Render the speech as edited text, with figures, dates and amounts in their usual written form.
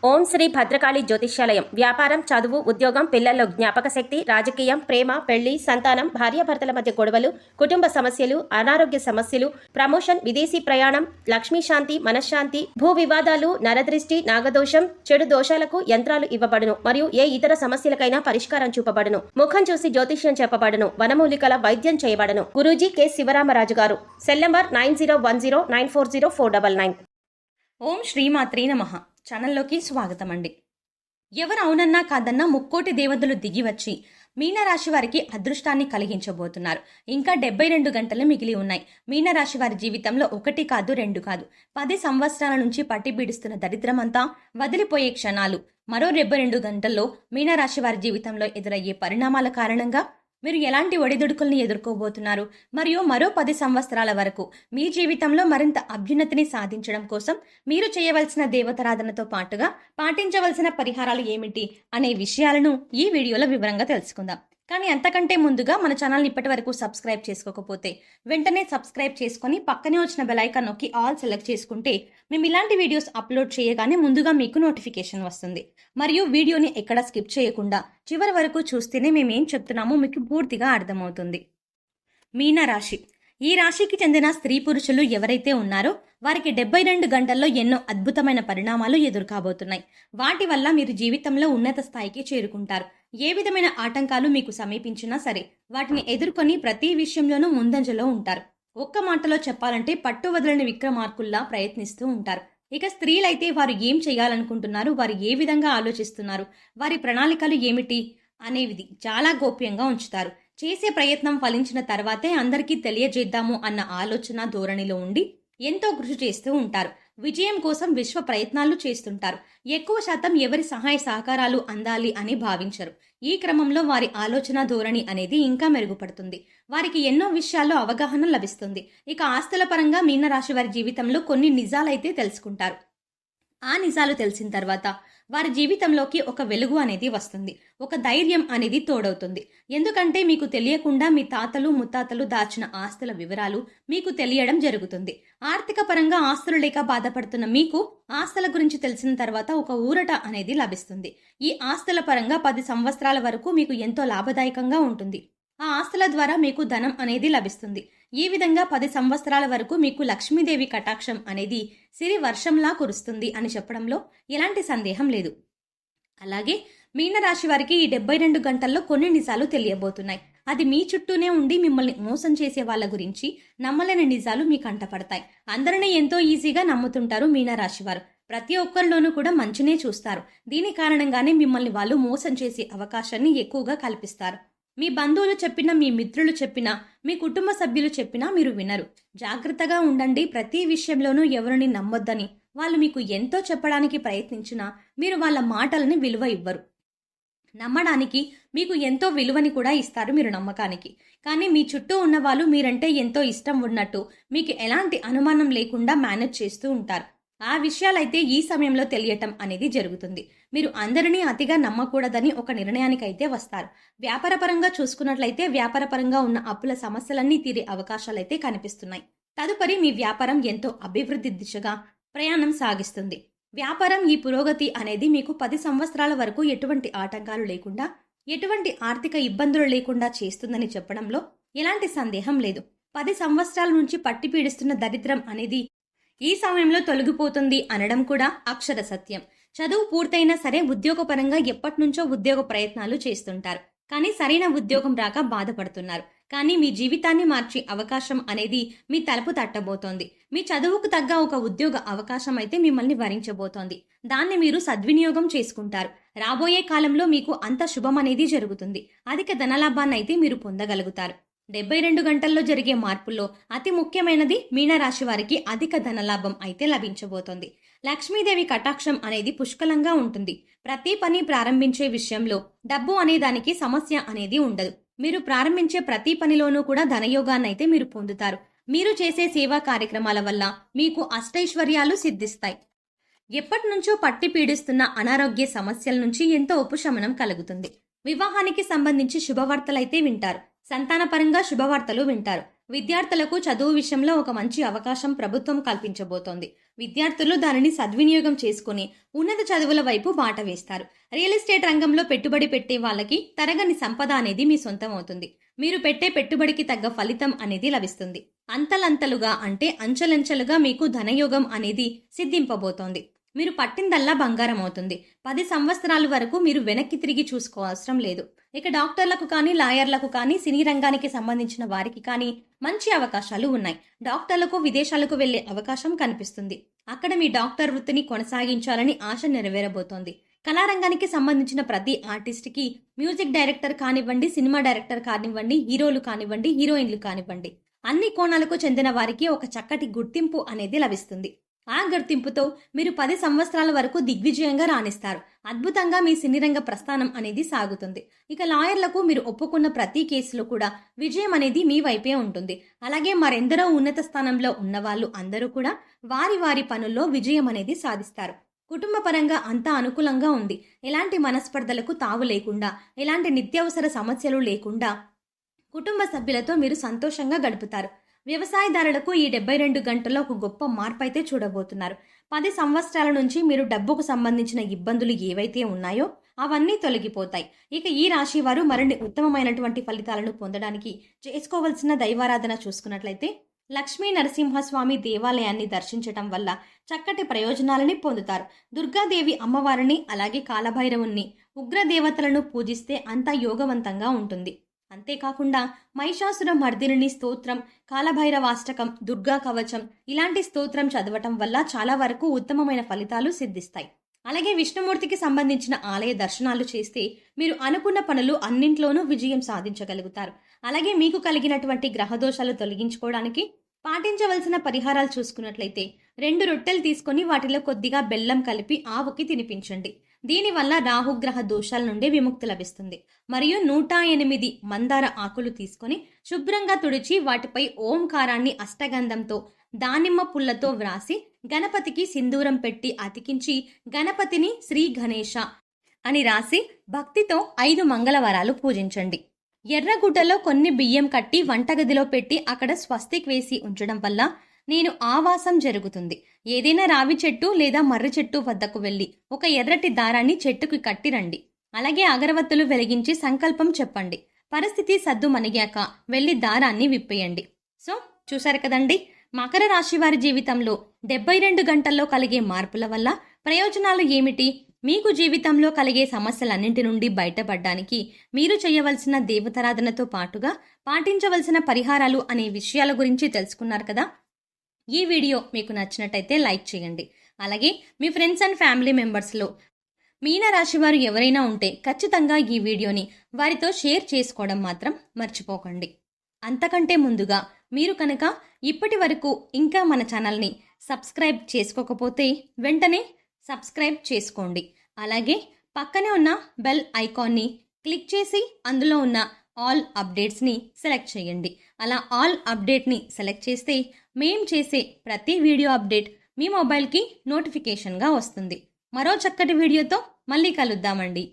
ఓం శ్రీ భద్రకాళి జ్యోతిష్యాలయం. వ్యాపారం, చదువు, ఉద్యోగం, పిల్లల్లో జ్ఞాపక శక్తి, రాజకీయం, ప్రేమ, పెళ్లి, సంతానం, భార్యాభర్తల మధ్య గొడవలు, కుటుంబ సమస్యలు, అనారోగ్య సమస్యలు, ప్రమోషన్, విదేశీ ప్రయాణం, లక్ష్మీ శాంతి, మనశ్శాంతి, భూ వివాదాలు, నరదృష్టి, నాగదోషం, చెడు దోషాలకు యంత్రాలు ఇవ్వబడును మరియు ఏ ఇతర సమస్యలకైనా పరిష్కారం చూపబడును. ముఖం చూసి జ్యోతిష్యం చెప్పబడును. వనమూలికల వైద్యం చేయబడును. గురూజీ కె శివరామరాజు గారు. Cell number 9010940499. ఓం శ్రీమాత్రే నమః. ఛానల్లోకి స్వాగతం అండి. ఎవరు అవునన్నా కాదన్నా ముక్కోటి దేవతలు దిగివచ్చి మీనరాశి వారికి అదృష్టాన్ని కలిగించబోతున్నారు. ఇంకా 72 గంటలు మిగిలి ఉన్నాయి. మీనరాశి వారి జీవితంలో 1 కాదు 2 కాదు 10 సంవత్సరాల నుంచి పట్టి పీడిస్తున్న దరిద్రమంతా వదిలిపోయే క్షణాలు. మరో 72 గంటల్లో మీనరాశి వారి జీవితంలో ఎదురయ్యే పరిణామాల కారణంగా మీరు ఎలాంటి ఒడిదుడుకుల్ని ఎదుర్కోబోతున్నారు, మరియు మరో 10 సంవత్సరాల వరకు మీ జీవితంలో మరింత అభ్యున్నతిని సాధించడం కోసం మీరు చేయవలసిన దేవతారాధనతో పాటుగా పాటించవలసిన పరిహారాలు ఏమిటి అనే విషయాలను ఈ వీడియోలో వివరంగా తెలుసుకుందాం. కానీ అంతకంటే ముందుగా మన ఛానల్ని ఇప్పటి వరకు సబ్స్క్రైబ్ చేసుకోకపోతే వెంటనే సబ్స్క్రైబ్ చేసుకుని పక్కనే వచ్చిన బెల్ ఐకాన్ నొక్కి ఆల్ సెలెక్ట్ చేసుకుంటే మేము ఇలాంటి వీడియోస్ అప్లోడ్ చేయగానే ముందుగా మీకు నోటిఫికేషన్ వస్తుంది. మరియు వీడియోని ఎక్కడ స్కిప్ చేయకుండా చివరి వరకు చూస్తేనే మేమేం చెప్తున్నామో మీకు పూర్తిగా అర్థమవుతుంది. మీనరాశి. ఈ రాశికి చెందిన స్త్రీ పురుషులు ఎవరైతే ఉన్నారో వారికి 72 గంటల్లో ఎన్నో అద్భుతమైన పరిణామాలు ఎదురుకాబోతున్నాయి. వాటి వల్ల మీరు జీవితంలో ఉన్నత స్థాయికి చేరుకుంటారు. ఏ విధమైన ఆటంకాలు మీకు సమీపించినా సరే వాటిని ఎదుర్కొని ప్రతి విషయంలోనూ ముందంజలో ఉంటారు. ఒక్క మాటలో చెప్పాలంటే పట్టు వదలని విక్రమార్కుల్లా ప్రయత్నిస్తూ ఉంటారు. ఇక స్త్రీలైతే వారు ఏం చేయాలనుకుంటున్నారు, వారు ఏ విధంగా ఆలోచిస్తున్నారు, వారి ప్రణాళికలు ఏమిటి అనేవి చాలా గోప్యంగా ఉంచుతారు. చేసే ప్రయత్నం ఫలించిన తర్వాతే అందరికీ తెలియజేద్దాము అన్న ఆలోచన ధోరణిలో ఉండి ఎంతో కృషి చేస్తూ ఉంటారు. విజయం కోసం విశ్వ ప్రయత్నాలు చేస్తుంటారు. ఎక్కువ శాతం ఎవరి సహాయ సహకారాలు అందాలి అని భావించరు. ఈ క్రమంలో వారి ఆలోచన ధోరణి అనేది ఇంకా మెరుగుపడుతుంది. వారికి ఎన్నో విషయాల్లో అవగాహన లభిస్తుంది. ఇక ఆస్తుల పరంగా మీనరాశి వారి జీవితంలో కొన్ని నిజాలైతే తెలుసుకుంటారు. ఆ నిజాలు తెలిసిన తర్వాత వారి జీవితంలోకి ఒక వెలుగు అనేది వస్తుంది. ఒక ధైర్యం అనేది తోడవుతుంది. ఎందుకంటే మీకు తెలియకుండా మీ తాతలు ముత్తాతలు దాచిన ఆస్తుల వివరాలు మీకు తెలియడం జరుగుతుంది. ఆర్థిక పరంగా ఆస్తులు లేక బాధపడుతున్న మీకు ఆస్తుల గురించి తెలిసిన తర్వాత ఒక ఊరట అనేది లభిస్తుంది. ఈ ఆస్తుల పరంగా 10 సంవత్సరాల వరకు మీకు ఎంతో లాభదాయకంగా ఉంటుంది. ఆ ఆస్తుల ద్వారా మీకు ధనం అనేది లభిస్తుంది. ఈ విధంగా 10 సంవత్సరాల వరకు మీకు లక్ష్మీదేవి కటాక్షం అనేది సిరి వర్షంలా కురుస్తుంది అని చెప్పడంలో ఎలాంటి సందేహం లేదు. అలాగే మీనరాశి వారికి ఈ 72 గంటల్లో కొన్ని నిజాలు తెలియబోతున్నాయి. అది మీ చుట్టూనే ఉండి మిమ్మల్ని మోసం చేసే వాళ్ళ గురించి నమ్మలేని నిజాలు మీ కంటపడతాయి. అందరినీ ఎంతో ఈజీగా నమ్ముతుంటారు మీనరాశి వారు. ప్రతి ఒక్కరిలోనూ కూడా మంచినే చూస్తారు. దీని కారణంగానే మిమ్మల్ని వాళ్ళు మోసం చేసే అవకాశాన్ని ఎక్కువగా కల్పిస్తారు. మీ బంధువులు చెప్పినా, మీ మిత్రులు చెప్పినా, మీ కుటుంబ సభ్యులు చెప్పినా మీరు వినరు. జాగ్రత్తగా ఉండండి. ప్రతి విషయంలోనూ ఎవరిని నమ్మొద్దని వాళ్ళు మీకు ఎంతో చెప్పడానికి ప్రయత్నించినా మీరు వాళ్ళ మాటలని విలువ ఇవ్వరు. నమ్మడానికి మీకు ఎంతో విలువని కూడా ఇస్తారు మీరు నమ్మకానికి. కానీ మీ చుట్టూ ఉన్న వాళ్ళు మీరంటే ఎంతో ఇష్టం ఉన్నట్టు మీకు ఎలాంటి అనుమానం లేకుండా మేనేజ్ చేస్తూ ఉంటారు. ఆ విషయాలైతే ఈ సమయంలో తెలియటం అనేది జరుగుతుంది. మీరు అందరినీ అతిగా నమ్మకూడదని ఒక నిర్ణయానికైతే వస్తారు. వ్యాపారపరంగా చూసుకున్నట్లయితే వ్యాపారపరంగా ఉన్న అప్పుల సమస్యలన్నీ తీరే అవకాశాలైతే కనిపిస్తున్నాయి. తదుపరి మీ వ్యాపారం ఎంతో అభివృద్ధి దిశగా ప్రయాణం సాగిస్తుంది. వ్యాపారం ఈ పురోగతి అనేది మీకు 10 సంవత్సరాల వరకు ఎటువంటి ఆటంకాలు లేకుండా, ఎటువంటి ఆర్థిక ఇబ్బందులు లేకుండా చేస్తుందని చెప్పడంలో ఎలాంటి సందేహం లేదు. 10 సంవత్సరాల నుంచి పట్టి పీడిస్తున్న దరిద్రం అనేది ఈ సమయంలో తొలగిపోతుంది అనడం కూడా అక్షర సత్యం. చదువు పూర్తయినా సరే ఉద్యోగపరంగా ఎప్పటినుంచో ఉద్యోగ ప్రయత్నాలు చేస్తుంటారు. కానీ సరైన ఉద్యోగం రాక బాధపడుతున్నారు. కానీ మీ జీవితాన్ని మార్చే అవకాశం అనేది మీ తలుపు తట్టబోతోంది. మీ చదువుకు తగ్గ ఒక ఉద్యోగ అవకాశం అయితే మిమ్మల్ని వరించబోతోంది. దాన్ని మీరు సద్వినియోగం చేసుకుంటారు. రాబోయే కాలంలో మీకు అంత శుభం అనేది జరుగుతుంది. అధిక ధనలాభాన్ని అయితే మీరు పొందగలుగుతారు. 72 గంటల్లో జరిగే మార్పుల్లో అతి ముఖ్యమైనది మీనరాశి వారికి అధిక ధనలాభం అయితే లభించబోతోంది. లక్ష్మీదేవి కటాక్షం అనేది పుష్కలంగా ఉంటుంది. ప్రతి పని ప్రారంభించే విషయంలో డబ్బు అనే దానికి సమస్య అనేది ఉండదు. మీరు ప్రారంభించే ప్రతి పనిలోనూ కూడా ధనయోగాన్నైతే మీరు పొందుతారు. మీరు చేసే సేవా కార్యక్రమాల వల్ల మీకు అష్టైశ్వర్యాలు సిద్ధిస్తాయి. ఎప్పటి నుంచో పట్టి పీడిస్తున్న అనారోగ్య సమస్యల నుంచి ఎంతో ఉపశమనం కలుగుతుంది. వివాహానికి సంబంధించి శుభవార్తలైతే వింటారు. సంతానపరంగా శుభవార్తలు వింటారు. విద్యార్థులకు చదువు విషయంలో ఒక మంచి అవకాశం ప్రభుత్వం కల్పించబోతోంది. విద్యార్థులు దానిని సద్వినియోగం చేసుకుని ఉన్నత చదువుల వైపు బాట వేస్తారు. రియల్ ఎస్టేట్ రంగంలో పెట్టుబడి పెట్టే వాళ్ళకి తరగని సంపద అనేది మీ సొంతం అవుతుంది. మీరు పెట్టే పెట్టుబడికి తగ్గ ఫలితం అనేది లభిస్తుంది. అంతలంతలుగా అంటే అంచెలంచెలుగా మీకు ధనయోగం అనేది సిద్ధింపబోతోంది. మీరు పట్టిందల్లా బంగారం అవుతుంది. 10 సంవత్సరాల వరకు మీరు వెనక్కి తిరిగి చూసుకోవసరం లేదు. ఇక డాక్టర్లకు కానీ, లాయర్లకు కానీ, సినీ రంగానికి సంబంధించిన వారికి కానీ మంచి అవకాశాలు ఉన్నాయి. డాక్టర్లకు విదేశాలకు వెళ్లే అవకాశం కనిపిస్తుంది. అక్కడ మీ డాక్టర్ వృత్తిని కొనసాగించాలని ఆశ నెరవేరబోతోంది. కళారంగానికి సంబంధించిన ప్రతి ఆర్టిస్ట్కి మ్యూజిక్ డైరెక్టర్ కానివ్వండి, సినిమా డైరెక్టర్ కానివ్వండి, హీరోలు కానివ్వండి, హీరోయిన్లు కానివ్వండి, అన్ని కోణాలకు చెందిన వారికి ఒక చక్కటి గుర్తింపు అనేది లభిస్తుంది. ఆ గుర్తింపుతో మీరు 10 సంవత్సరాల వరకు దిగ్విజయంగా రాణిస్తారు. అద్భుతంగా మీ సినీ రంగ ప్రస్థానం అనేది సాగుతుంది. ఇక లాయర్లకు మీరు ఒప్పుకున్న ప్రతి కేసులో కూడా విజయం అనేది మీ వైపే ఉంటుంది. అలాగే మరెందరో ఉన్నత స్థానంలో ఉన్నవాళ్ళు అందరూ కూడా వారి వారి పనుల్లో విజయం అనేది సాధిస్తారు. కుటుంబ పరంగా అంతా అనుకూలంగా ఉంది. ఎలాంటి మనస్పర్ధలకు తావు లేకుండా, ఎలాంటి నిత్యావసర సమస్యలు లేకుండా కుటుంబ సభ్యులతో మీరు సంతోషంగా గడుపుతారు. వ్యవసాయదారులకు ఈ 72 గంటల్లో ఒక గొప్ప మార్పు అయితే చూడబోతున్నారు. 10 సంవత్సరాల నుంచి మీరు డబ్బుకు సంబంధించిన ఇబ్బందులు ఏవైతే ఉన్నాయో అవన్నీ తొలగిపోతాయి. ఇక ఈ రాశి వారు మరిన్ని ఉత్తమమైనటువంటి ఫలితాలను పొందడానికి చేసుకోవాల్సిన దైవారాధన చూసుకున్నట్లయితే లక్ష్మీ నరసింహస్వామి దేవాలయాన్ని దర్శించటం వల్ల చక్కటి ప్రయోజనాలని పొందుతారు. దుర్గాదేవి అమ్మవారిని, అలాగే కాలభైరవుణ్ణి, ఉగ్రదేవతలను పూజిస్తే అంతా యోగవంతంగా ఉంటుంది. అంతేకాకుండా మహిషాసుర మర్దిని స్తోత్రం, కాలభైరవాష్టకం, దుర్గా కవచం ఇలాంటి స్తోత్రం చదవటం వల్ల చాలా వరకు ఉత్తమమైన ఫలితాలు సిద్ధిస్తాయి. అలాగే విష్ణుమూర్తికి సంబంధించిన ఆలయ దర్శనాలు చేస్తే మీరు అనుకున్న పనులు అన్నింట్లోనూ విజయం సాధించగలుగుతారు. అలాగే మీకు కలిగినటువంటి గ్రహదోషాలు తొలగించుకోవడానికి పాటించవలసిన పరిహారాలు చూసుకున్నట్లయితే 2 రొట్టెలు తీసుకొని వాటిలో కొద్దిగా బెల్లం కలిపి ఆవుకి తినిపించండి. దీనివల్ల రాహుగ్రహ దోషాల నుండి విముక్తి లభిస్తుంది. మరియు 108 మందార ఆకులు తీసుకొని శుభ్రంగా తుడిచి వాటిపై ఓంకారాన్ని అష్టగంధంతో, దానిమ్మ పుల్లతో వ్రాసి గణపతికి సింధూరం పెట్టి అతికించి గణపతిని శ్రీ గణేశ అని రాసి భక్తితో 5 మంగళవారాలు పూజించండి. ఎర్రగుడ్డలో కొన్ని బియ్యం కట్టి వంటగదిలో పెట్టి అక్కడ స్వస్తిక్ వేసి ఉంచడం వల్ల నేను ఆవాసం జరుగుతుంది. ఏదైనా రావి చెట్టు లేదా మర్రి చెట్టు వద్దకు వెళ్ళి ఒక ఎర్రటి దారాన్ని చెట్టుకి కట్టి రండి. అలాగే అగరవత్తులు వెలిగించి సంకల్పం చెప్పండి. పరిస్థితి సద్దు మణిగాక వెళ్ళి దారాన్ని విప్పేయండి. సో చూసారు కదండి, మకర రాశి వారి జీవితంలో 72 గంటల్లో కలిగే మార్పుల వల్ల ప్రయోజనాలు ఏమిటి? మీకు జీవితంలో కలిగే సమస్యలన్నింటి నుండి బయటపడడానికి మీరు చేయవలసిన దేవతారాధనతో పాటుగా పాటించవలసిన పరిహారాలు అనే విషయాల గురించి తెలుసుకున్నారు కదా. ఈ వీడియో మీకు నచ్చినట్టయితే లైక్ చేయండి. అలాగే మీ ఫ్రెండ్స్ అండ్ ఫ్యామిలీ మెంబర్స్లో మీనరాశి వారు ఎవరైనా ఉంటే ఖచ్చితంగా ఈ వీడియోని వారితో షేర్ చేసుకోవడం మాత్రం మర్చిపోకండి. అంతకంటే ముందుగా మీరు కనుక ఇప్పటి వరకు ఇంకా మన ఛానల్ని సబ్స్క్రైబ్ చేసుకోకపోతే వెంటనే సబ్స్క్రైబ్ చేసుకోండి. అలాగే పక్కనే ఉన్న బెల్ ఐకాన్ని క్లిక్ చేసి అందులో ఉన్న ఆల్ అప్డేట్స్ని సెలెక్ట్ చేయండి. అలా ఆల్ అప్డేట్ని సెలెక్ట్ చేస్తే మేం చేసే ప్రతి వీడియో అప్డేట్ మీ మొబైల్కి నోటిఫికేషన్గా వస్తుంది. మరో చక్కటి వీడియోతో మళ్ళీ కలుద్దామండి.